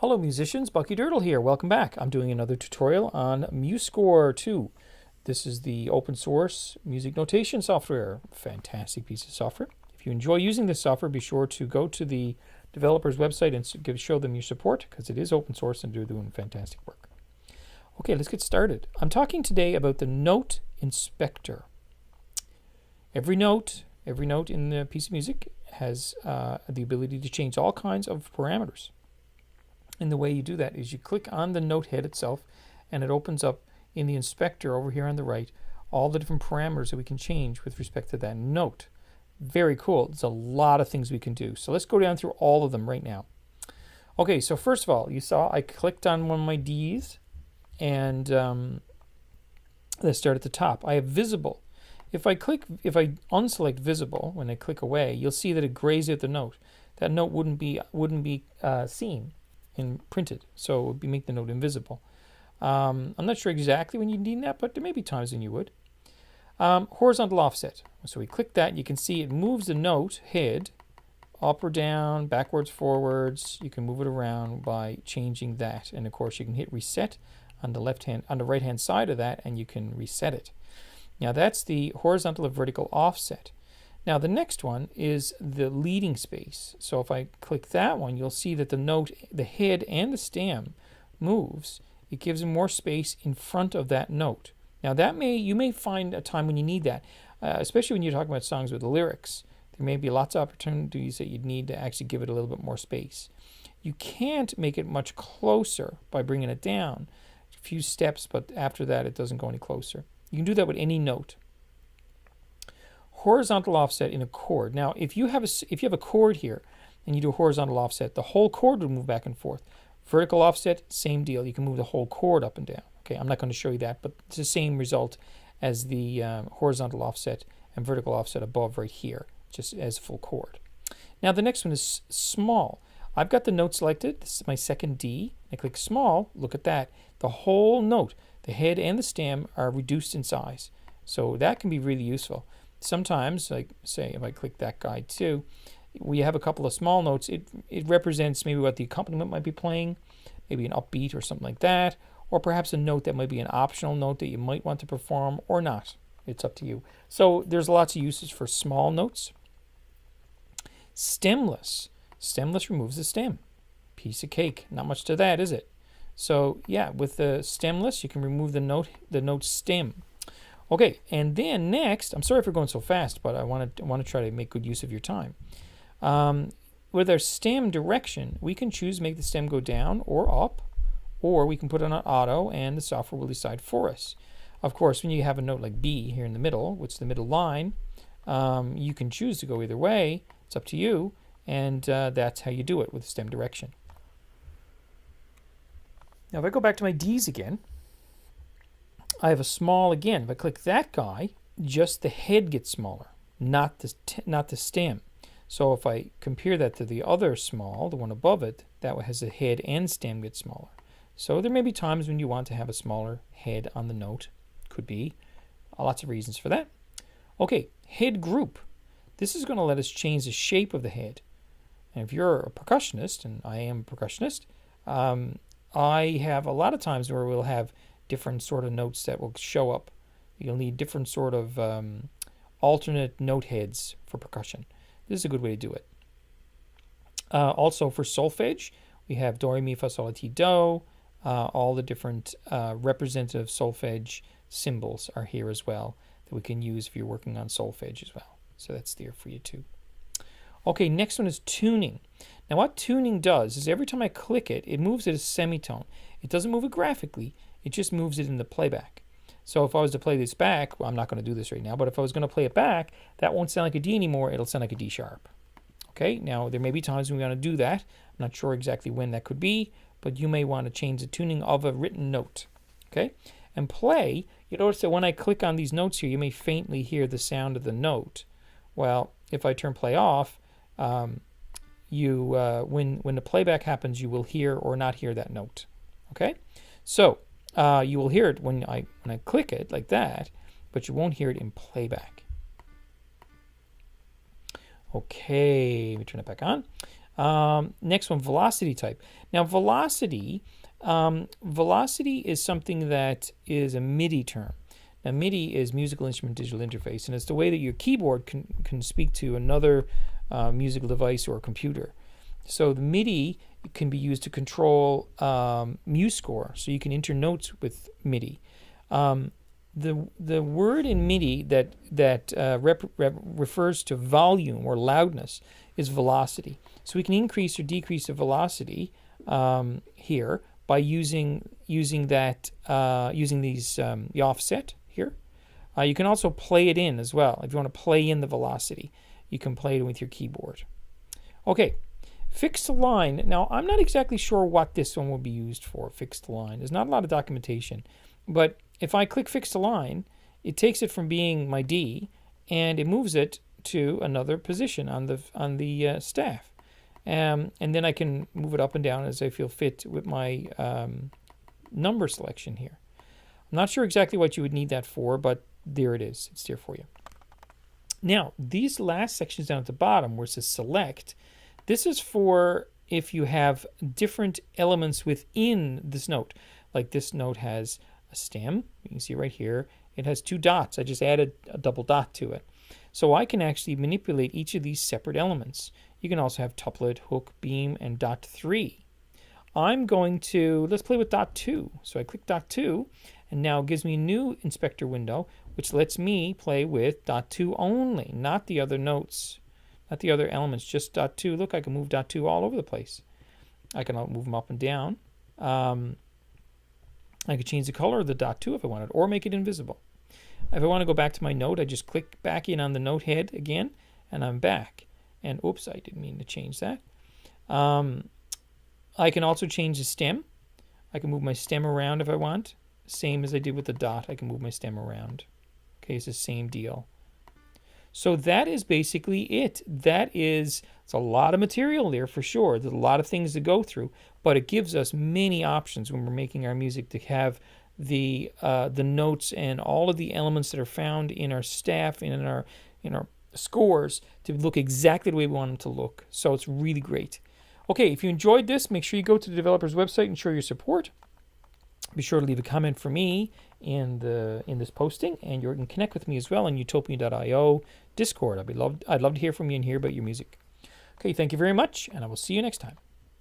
Hello musicians, Bucky Dirtle here. Welcome back. I'm doing another tutorial on MuseScore2. This is the open source music notation software. Fantastic piece of software. If you enjoy using this software, be sure to go to the developer's website and show them your support, because it is open source and they're doing fantastic work. Okay, let's get started. I'm talking today about the Note Inspector. Every note in the piece of music has the ability to change all kinds of parameters. And the way you do that is you click on the note head itself, and it opens up in the inspector over here on the right all the different parameters that we can change with respect to that note. Very cool. There's a lot of things we can do. So let's go down through all of them right now. Okay, so first of all, you saw I clicked on one of my D's, and let's start at the top. I have visible. If I unselect visible, when I click away, you'll see that it grays out the note. That note wouldn't be seen and printed, so it would make the note invisible. I'm not sure exactly when you need that, but there may be times when you would. Horizontal offset. So we click that, you can see it moves the note head up or down, backwards, forwards. You can move it around by changing that, and of course you can hit reset on the right hand side of that, and you can reset it. Now that's the horizontal or vertical offset. Now the next one is the leading space. So if I click that one, you'll see that the note, the head and the stem moves. It gives it more space in front of that note. Now you may find a time when you need that, especially when you're talking about songs with lyrics. There may be lots of opportunities that you'd need to actually give it a little bit more space. You can't make it much closer by bringing it down a few steps, but after that it doesn't go any closer. You can do that with any note. Horizontal offset in a chord. Now, if you have a chord here and you do a horizontal offset, the whole chord would move back and forth. Vertical offset, same deal. You can move the whole chord up and down. Okay, I'm not going to show you that, but it's the same result as the horizontal offset and vertical offset above right here, just as a full chord. Now, the next one is small. I've got the note selected. This is my second D. I click small. Look at that. The whole note, the head and the stem, are reduced in size. So that can be really useful. Sometimes, like say if I click that guy too, we have a couple of small notes. It represents maybe what the accompaniment might be playing, maybe an upbeat or something like that, or perhaps a note that might be an optional note that you might want to perform or not. It's up to you. So there's lots of uses for small notes. Stemless. Stemless removes the stem. Piece of cake. Not much to that, is it? So yeah, with the stemless, you can remove the note stem. Okay, and then next, I'm sorry for going so fast, but I want to try to make good use of your time. With our stem direction, we can choose to make the stem go down or up, or we can put it on auto, and the software will decide for us. Of course, when you have a note like B here in the middle, which is the middle line, you can choose to go either way. It's up to you, and that's how you do it with the stem direction. Now, if I go back to my D's again, I have a small again. If I click that guy, just the head gets smaller, not the stem. So if I compare that to the other small, the one above it, that one has the head and stem get smaller. So there may be times when you want to have a smaller head on the note. Could be lots of reasons for that. Okay, head group. This is going to let us change the shape of the head. And if you're a percussionist, and I am a percussionist, I have a lot of times where we'll have different sort of notes that will show up. You'll need different sort of alternate note heads for percussion. This is a good way to do it. Also for solfege, we have do, re, mi, fa, sol, la, ti, do. All the different representative solfege symbols are here as well that we can use if you're working on solfege as well. So that's there for you too. Okay, next one is tuning. Now what tuning does is every time I click it, it moves it a semitone. It doesn't move it graphically. It just moves it in the playback. So if I was to play this back, well, I'm not going to do this right now, but if I was going to play it back, that won't sound like a D anymore. It'll sound like a D sharp. Okay, now there may be times when we want to do that. I'm not sure exactly when that could be, but you may want to change the tuning of a written note. Okay, and play, you notice that when I click on these notes here, you may faintly hear the sound of the note. Well, if I turn play off, when the playback happens, you will hear or not hear that note. Okay, so you will hear it when I click it like that, but you won't hear it in playback. Okay, let me turn it back on. Next one, velocity type. Now, velocity is something that is a MIDI term. Now, MIDI is musical instrument digital interface, and it's the way that your keyboard can speak to another musical device or computer. So the MIDI can be used to control MuseScore, so you can enter notes with MIDI. The word in MIDI that refers to volume or loudness is velocity. So we can increase or decrease the velocity here by using the offset here. You can also play it in as well. If you want to play in the velocity, you can play it with your keyboard. Okay, fixed line. Now, I'm not exactly sure what this one will be used for, fixed line. There's not a lot of documentation. But if I click fixed line, it takes it from being my D and it moves it to another position on the staff. And then I can move it up and down as I feel fit with my number selection here. I'm not sure exactly what you would need that for, but there it is. It's there for you. Now, these last sections down at the bottom where it says select, this is for if you have different elements within this note. Like this note has a stem. You can see right here. It has 2 dots. I just added a double dot to it. So I can actually manipulate each of these separate elements. You can also have tuplet, hook, beam, and dot 3. I'm going to, let's play with dot 2. So I click dot 2, and now it gives me a new inspector window, which lets me play with dot 2 only, not the other notes, not the other elements, just dot 2. Look, I can move dot 2 all over the place. I can move them up and down. I could change the color of the dot 2 if I wanted, or make it invisible. If I want to go back to my note, I just click back in on the note head again, and I'm back. And oops, I didn't mean to change that. I can also change the stem. I can move my stem around if I want. Same as I did with the dot, I can move my stem around. Okay, it's the same deal. So that is basically it. It's a lot of material there for sure. There's a lot of things to go through, but it gives us many options when we're making our music to have the notes and all of the elements that are found in our staff and in our scores to look exactly the way we want them to look. So it's really great. Okay, if you enjoyed this, make sure you go to the developer's website and show your support. Be sure to leave a comment for me in this posting, and you can connect with me as well on utopian.io Discord. I'd love to hear from you and hear about your music. Okay, thank you very much, and I will see you next time.